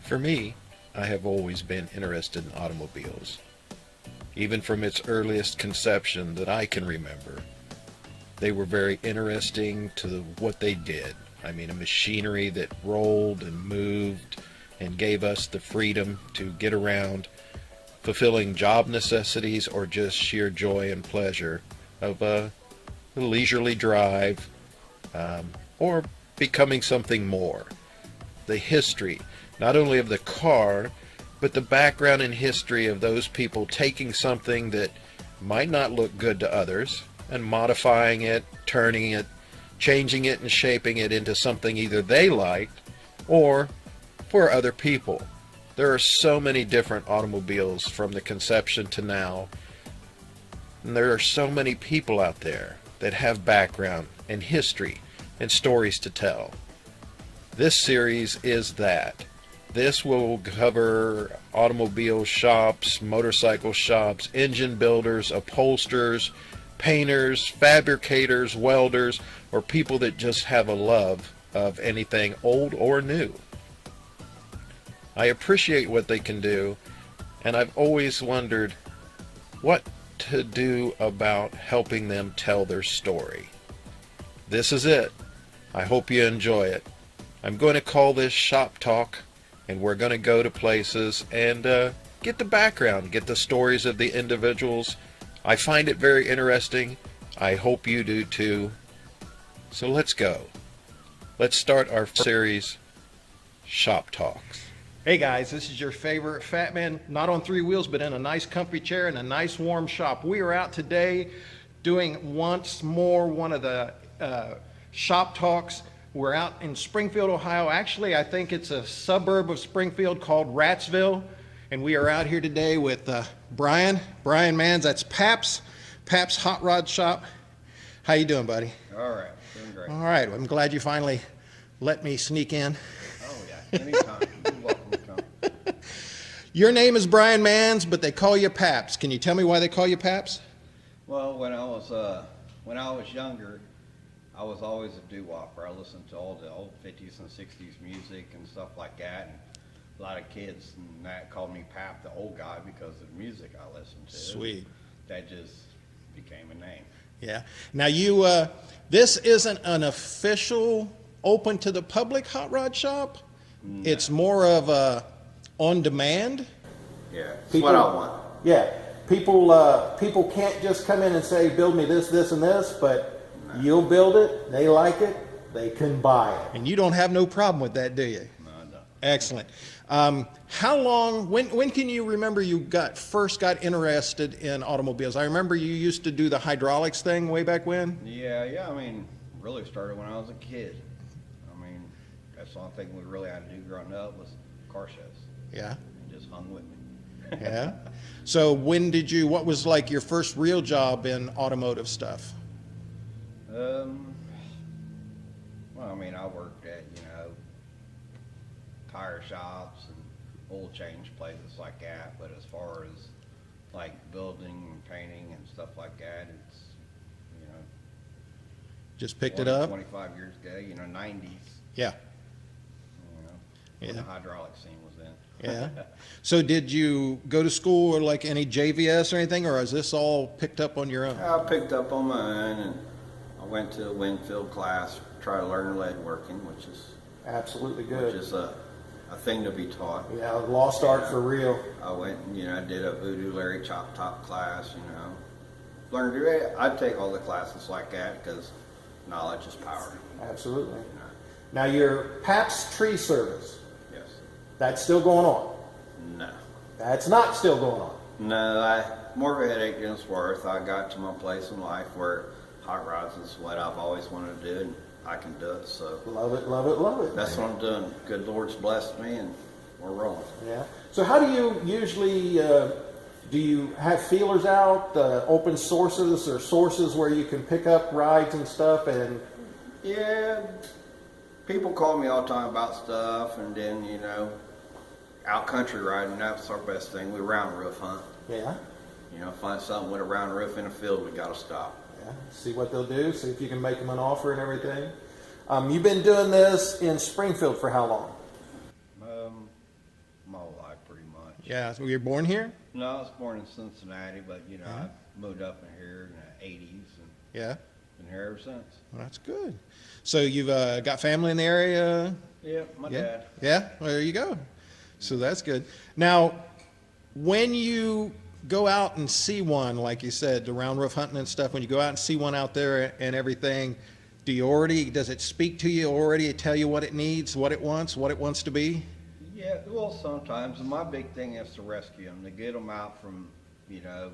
For me, I have always been interested in automobiles. Even from its earliest conception that I can remember, they were very interesting to what they did. I mean, a machinery that rolled and moved and gave us the freedom to get around, fulfilling job necessities or just sheer joy and pleasure of a leisurely drive, or becoming something more. The history, not only of the car, but the background and history of those people taking something that might not look good to others and modifying it, turning it, changing it and shaping it into something either they liked or for other people. There are so many different automobiles from the conception to now, and there are so many people out there that have background and history and stories to tell. This series is that. This will cover automobile shops, motorcycle shops, engine builders, upholsterers, painters, fabricators, welders, or people that just have a love of anything old or new. I appreciate what they can do, and I've always wondered what to do about helping them tell their story. This is it. I hope you enjoy it. I'm going to call this Shop Talk, and we're going to go to places and get the background, get the stories of the individuals. I find it very interesting. I hope you do too. So let's go. Let's start our series, Shop Talks. Hey guys, this is your favorite fat man, not on three wheels, but in a nice comfy chair in a nice warm shop. We are out today doing once more one of the Shop Talks. We're out in Springfield, Ohio. Actually, I think it's a suburb of Springfield called RATSVILLE. And we are out here today with Brian Manz. That's Paps Hot Rod Shop. How you doing, buddy? All right, doing great. All right, well, I'm glad you finally let me sneak in. Oh yeah, anytime. You're welcome to come. Your name is Brian Manz, but they call you Paps. Can you tell me why they call you Paps? Well, when I was younger, I was always a doo-wopper. I listened to all the old 50s and 60s music and stuff like that. And a lot of kids and that called me Pap, the old guy, because of the music I listened to. Sweet. That just became a name. Yeah. Now you, this isn't an official open to the public hot rod shop. No. It's more of a on demand. Yeah, it's what I want. Yeah. People can't just come in and say, build me this, this, and this, but no. You'll build it, they like it, they can buy it. And you don't have no problem with that, do you? No, I don't. Excellent. How long, when can you remember you first got interested in automobiles? I remember you used to do the hydraulics thing way back when. Yeah, I mean, really started when I was a kid. I mean, that's the only thing we really had to do growing up was car shows. Yeah. And just hung with me. Yeah. So what was like your first real job in automotive stuff? Well, I mean, I worked at, tire shops and oil change places like that, but as far as like building and painting and stuff like that, it's, just picked it up? 25 years ago, 90s. Yeah. When the hydraulic scene was in. Yeah. So did you go to school or like any JVS or anything, or is this all picked up on your own? I picked up on my own, and I went to a Winfield class, try to learn lead working, which is absolutely good. Which is a thing to be taught. Yeah, lost art for real. I went and, I did a Voodoo Larry Chop Top class, Learned to do it. I'd take all the classes like that because knowledge is power. Absolutely. Now your Paps tree service. Yes. That's still going on? No. That's not still going on? No, more of a headache than it's worth. I got to my place in life where hot rods is what I've always wanted to do, and I can do it. So love it, love it, love it. That's what I'm doing. Good Lord's blessed me, and we're rolling. Yeah. So how do you usually do you have feelers out, open sources or sources where you can pick up rides and stuff? And yeah, people call me all the time about stuff, and then out country riding. That's our best thing. We round roof hunt. Yeah. Find something with a round roof in a field, we got to stop. Yeah, see what they'll do, see if you can make them an offer and everything. You've been doing this in Springfield for how long? Yeah, so you were born here? No, I was born in Cincinnati, but you know, I moved up in here in the '80s and Yeah, been here ever since. well, that's good. So you've got family in the area? Yeah, my Yeah, dad. yeah. Well, there you go. So that's good. Now, when you go out and see one, like you said, the round roof hunting and stuff, when you go out and see one out there and everything, does it speak to you already, tell you what it needs, what it wants to be? Yeah, well, sometimes. And my big thing is to rescue them, to get them out from, you know,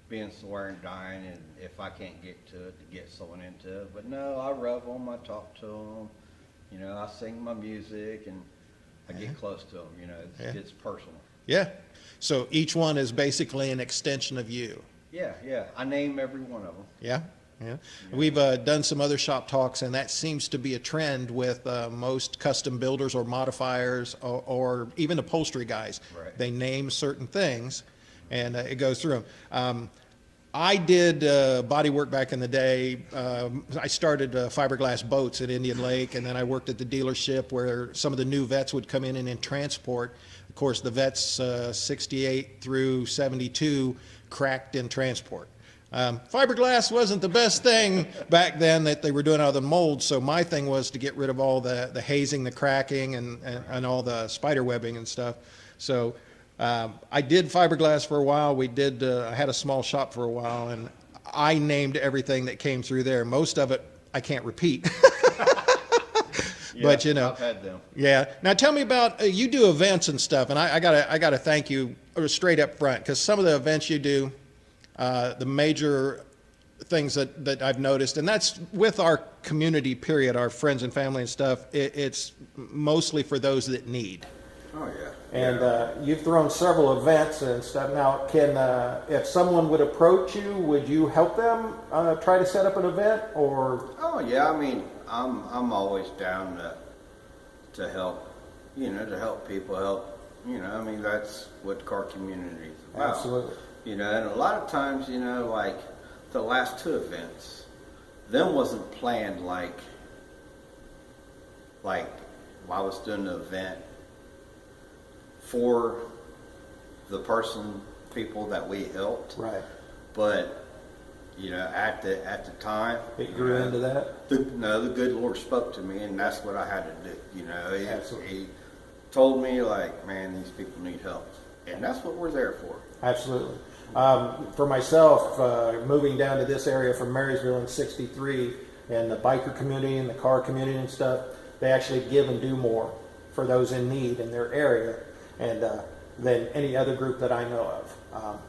being somewhere and dying, and if I can't get to it, to get someone into it. But no, I rub them, I talk to them, you know, I sing my music, and I get close to them, you know, it's personal. Yeah. So each one is basically an extension of you. Yeah, yeah, I name every one of them. Yeah. Yeah. We've done some other shop talks, and that seems to be a trend with most custom builders or modifiers or even upholstery guys. Right. They name certain things, and it goes through them. I did body work back in the day. I started fiberglass boats at Indian Lake, and then I worked at the dealership where some of the new vets would come in and in transport. Of course, the vets 68 through 72 cracked in transport. Fiberglass wasn't the best thing back then that they were doing out of the mold, so my thing was to get rid of all the hazing, the cracking, and all the spider webbing and stuff. So I did fiberglass for a while. I had a small shop for a while, and I named everything that came through there. Most of it I can't repeat. But you know, I've had them. yeah. Now tell me about you do events and stuff, and I gotta thank you straight up front, because some of the events you do, the major things that I've noticed, and that's with our community, period, our friends and family and stuff, it's mostly for those that need. Oh, yeah. And you've thrown several events and stuff. Now, if someone would approach you, would you help them try to set up an event, or? Oh, yeah, I mean, I'm always down to help, you know, to help people help, you know, I mean, that's what the car community is about. Absolutely. You know, and a lot of times, you know, like the last two events, them wasn't planned like I was doing the event for the people that we helped. Right. But, you know, at the time, It grew into that? the good Lord spoke to me, and that's what I had to do. You know, Absolutely. he told me, like, man, these people need help. And that's what we're there for. Absolutely. For myself, moving down to this area from Marysville in '63, and the biker community and the car community and stuff, they actually give and do more for those in need in their area, and than any other group that I know of.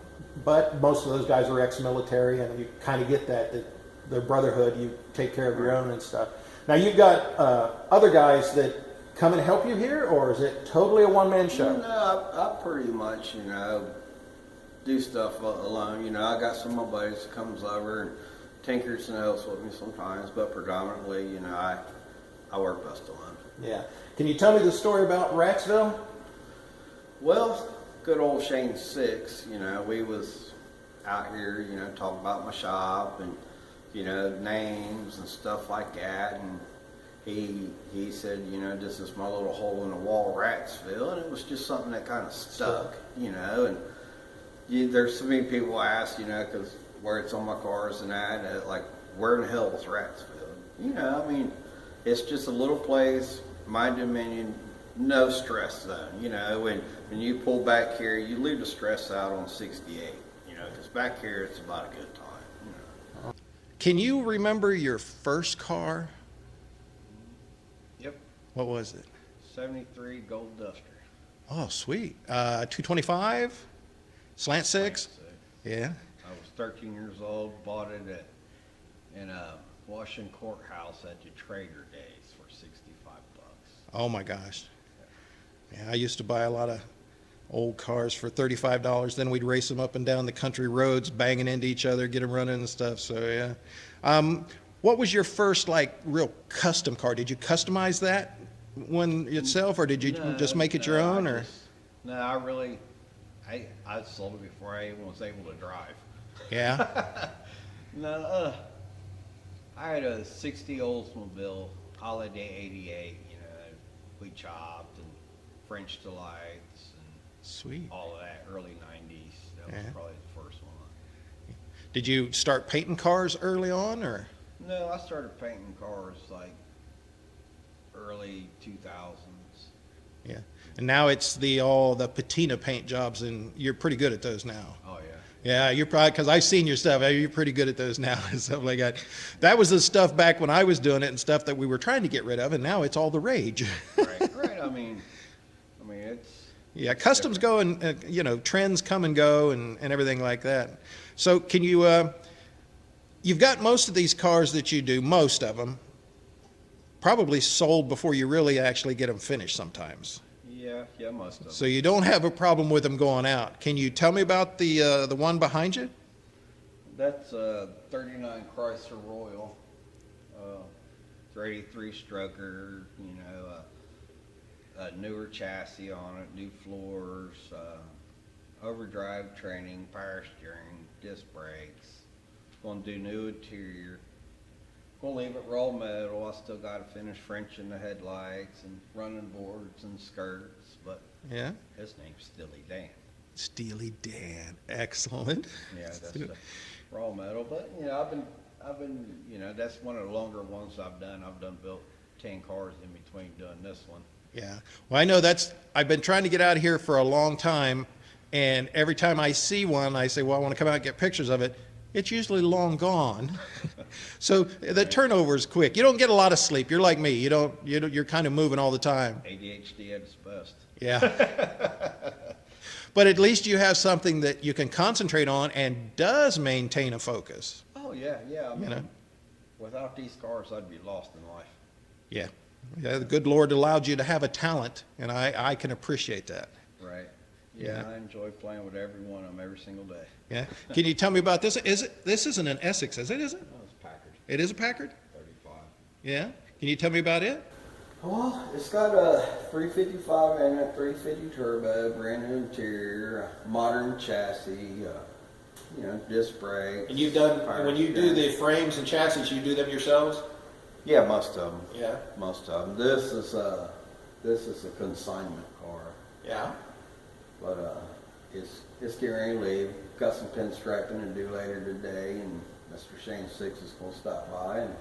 But most of those guys are ex-military, and you kind of get that the brotherhood, you take care of your own and stuff. Now you've got other guys that come and help you here, or is it totally a one-man show? No, I pretty much, you know, do stuff alone. You know, I got some of my buddies that comes over and tinkers and helps with me sometimes, but predominantly, you know, I work best alone. Yeah. Can you tell me the story about RATSVILLE? Well, good old Shane Six, you know, we was out here, you know, talking about my shop and, you know, names and stuff like that, and he said, you know, this is my little hole in the wall, RATSVILLE, and it was just something that kind of stuck, you know, and there's so many people ask, you know, because where it's on my cars and that, like, where in the hell is RATSVILLE? You know, I mean, it's just a little place, my dominion, no stress zone, you know, when you pull back here, you leave the stress out on 68, you know, because back here it's about a good time, you know. Can you remember your first car? Yep. What was it? 73 Gold Duster. Oh, sweet. 225? Slant six? Yeah. I was 13 years old, bought it in a Washington courthouse at the Schrader days for $65. Oh my gosh. Yeah, I used to buy a lot of old cars for $35. Then we'd race them up and down the country roads, banging into each other, get them running and stuff. So yeah. What was your first like real custom car? Did you customize that one yourself, or did you just make it your own? I sold it before I even was able to drive. Yeah. No, I had a 60 Oldsmobile Holiday 88, you know, we chopped and French delights and Sweet. all of that, early 90s. That was Yeah. probably the first one. Did you start painting cars early on, or? No, I started painting cars like early 2000s. Yeah. And now it's all the patina paint jobs, and you're pretty good at those now. Oh, yeah. Yeah, you're probably, because I've seen your stuff. You're pretty good at those now and stuff like that. That was the stuff back when I was doing it and stuff that we were trying to get rid of, and now it's all the rage. Right, right. I mean, it's. Yeah, it's customs different. go and, trends come and go and everything like that. So can you, you've got most of these cars that you do, most of them, probably sold before you really actually get them finished sometimes. Yeah, most of them. So you don't have a problem with them going out. Can you tell me about the one behind you? That's a 39 Chrysler Royal. It's 83 stroker, a newer chassis on it, new floors, overdrive training, power steering, disc brakes. Gonna do new interior. Gonna leave it raw metal. I still gotta finish Frenching the headlights and running boards and skirts, but Yeah. his name's Steely Dan. Steely Dan. Excellent. Yeah, that's the raw metal. But I've been, that's one of the longer ones I've done. Built 10 cars in between doing this one. Yeah. Well, I know I've been trying to get out here for a long time, and every time I see one, I say, well, I want to come out and get pictures of it. It's usually long gone. So the turnover is quick. You don't get a lot of sleep. You're like me. You're kind of moving all the time. ADHD at its best. Yeah. But at least you have something that you can concentrate on and does maintain a focus. Oh, yeah. I mean, know. without these cars, I'd be lost in life. Yeah. Yeah, the good Lord allowed you to have a talent, and I can appreciate that. Right. Yeah. Yeah, I enjoy playing with every one of them every single day. Yeah. Can you tell me about this? This isn't an Essex, is it? Is it? Oh, it's Packard It is a Packard? 35. Yeah. Can you tell me about it? Well, it's got a 355 and a 350 turbo, brand new interior, modern chassis, disc brakes. And you've done, power when you do steering. the frames and chassis, you do them yourselves? Yeah, most of them. Yeah. Most of them. This is a consignment car, Yeah. but it's getting ready to leave. Got some pinstriping to do later today, and Mr. Shane Six is going to stop by, and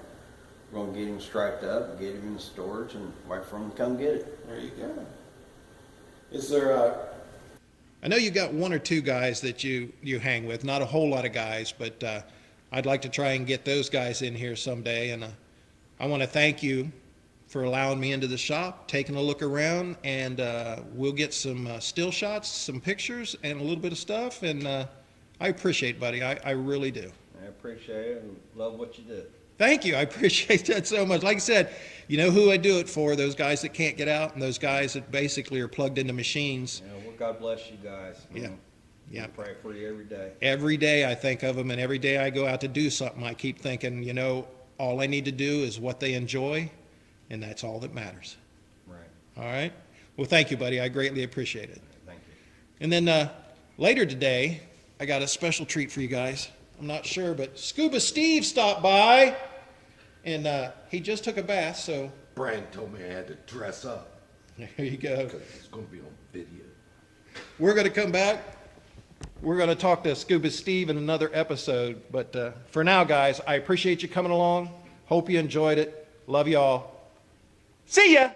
we're going to get him striped up, get him in storage, and wait for him to come get it. There you go. Is there I know you got one or two guys that you hang with, not a whole lot of guys, but I'd like to try and get those guys in here someday. And I want to thank you for allowing me into the shop, taking a look around, and we'll get some still shots, some pictures, and a little bit of stuff. And I appreciate it, buddy. I really do. I appreciate it and love what you do. Thank you. I appreciate that so much. Like I said, you know who I do it for, those guys that can't get out and those guys that basically are plugged into machines. Well, God bless you guys. Yeah. Yeah. I pray for you every day. Every day I think of them, and every day I go out to do something, I keep thinking, all I need to do is what they enjoy, and that's all that matters. Right. All right? Well, thank you, buddy. I greatly appreciate it. Thank you. And then later today, I got a special treat for you guys. I'm not sure, but Scuba Steve stopped by, and he just took a bath, so Brian told me I had to dress up there you go. because it's going to be on video. We're going to come back. We're going to talk to Scuba Steve in another episode. But for now, guys, I appreciate you coming along. Hope you enjoyed it. Love you all. See ya!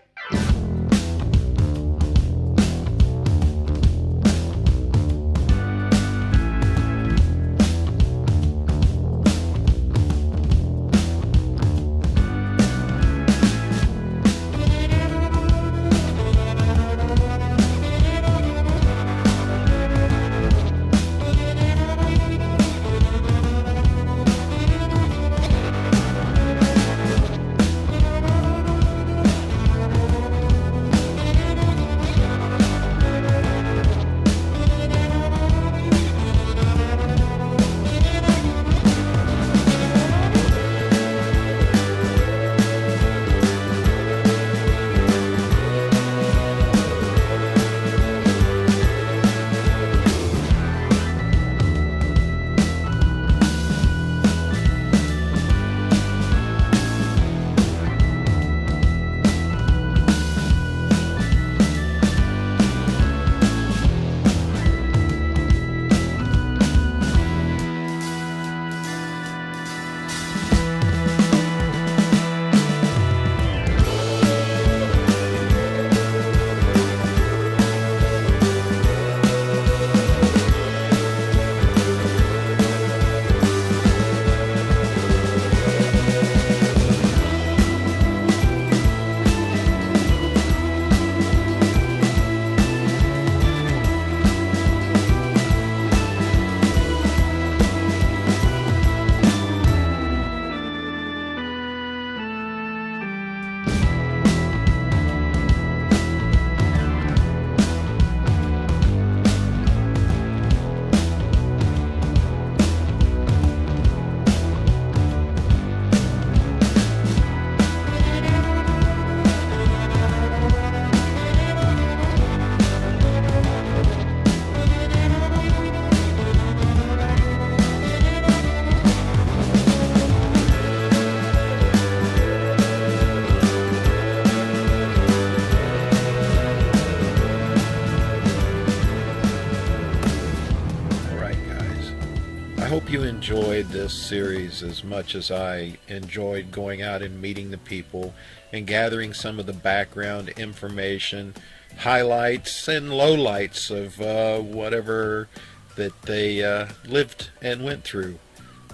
hope you enjoyed this series as much as I enjoyed going out and meeting the people and gathering some of the background information, highlights and lowlights of whatever that they lived and went through.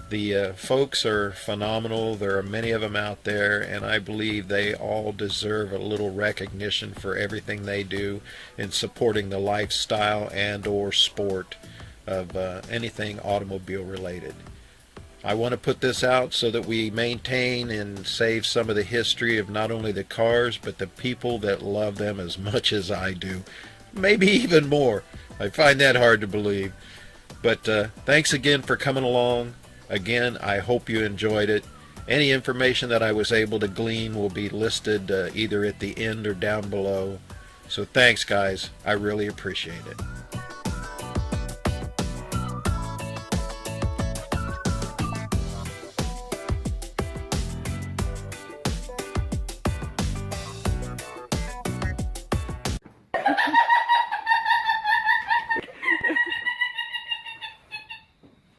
The folks are phenomenal. There are many of them out there, and I believe they all deserve a little recognition for everything they do in supporting the lifestyle and or sport of anything automobile related. I want to put this out so that we maintain and save some of the history of not only the cars, but the people that love them as much as I do. Maybe even more. I find that hard to believe. But thanks again for coming along. Again, I hope you enjoyed it. Any information that I was able to glean will be listed either at the end or down below. So thanks, guys. I really appreciate it.